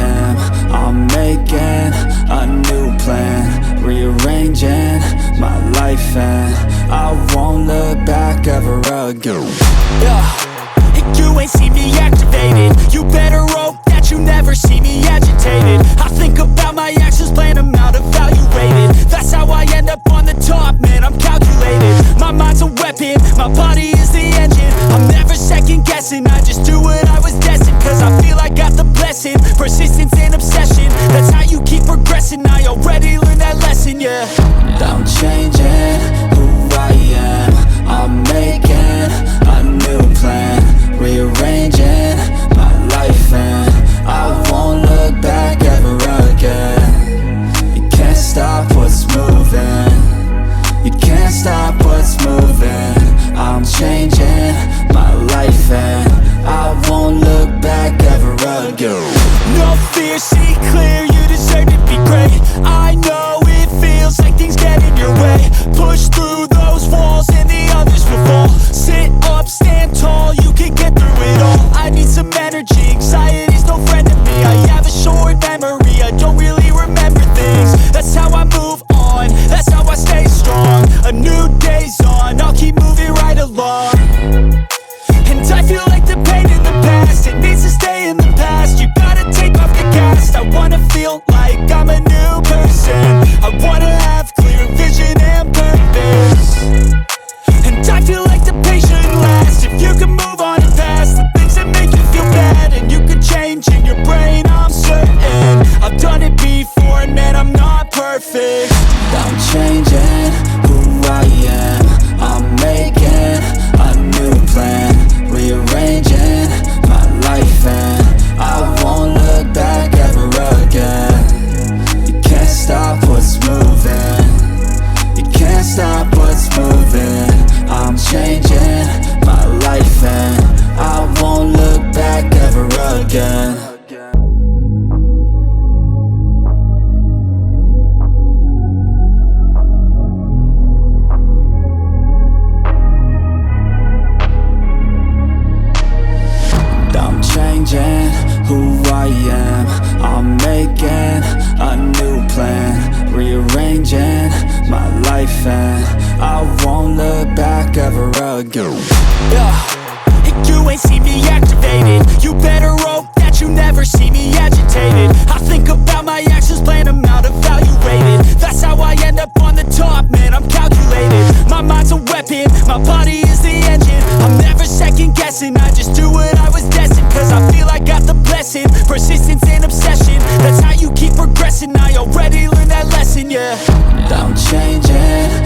am. I'm making a new plan, rearranging my life, and I won't look back ever again. You ain't see me activated. You better hope that you never see me agitated. I think about my actions, plan them out, evaluated. That's how I end up on the top, man, I'm calculated. My mind's a weapon, my body is the engine. I'm never second guessing, I just do what I was destined. Cause I feel I got the blessing, persistence and obsession. That's how you keep progressing, I already learned that lesson, yeah. I'm changing who I am. I'm making a new plan, rearranging my life, and I won't look back ever again. You can't stop what's moving. You can't stop what's moving. I'm changing my life, and I won't look back ever again. No fear, see clear, you deserve to be great. I know it feels like things get in your way. Push through those walls and the others will fall. Sit up, stand tall, you can get through it all. I need some energy, anxiety's no friend to me. I have a short memory, I don't really remember things. That's how I move on, that's how I stay strong. A new day's on, I'll keep moving right along. And I feel like the pain in the past, it needs to stay in the past. You gotta take off the cast. I wanna feel like I'm a new person. I wanna have clear vision and purpose. And I feel like the pain shouldn't last. If you can move on and past the things that make you feel bad, and you can change in your brain, I'm certain. I've done it before and man, I'm not perfect. I'm changing who I am. I'm making a new plan, rearranging my life, and I won't look back ever again. You can't stop what's moving. You can't stop what's moving. I'm changing my life, and I won't look back ever again. I'm changing who I am. I'm making a new plan, rearranging my life, and I won't look back ever again. You ain't see me activated. You better hope that you never see me agitated. I think about my actions, plan them out, evaluated. That's how I end up on the top, man, I'm calculated. My mind's a weapon, my body is the engine. I'm never second guessing, I just do what I was destined. Cause I feel I got the blessing, persistence and obsession. That's how you keep progressing, I already learned that lesson, yeah. I'm changing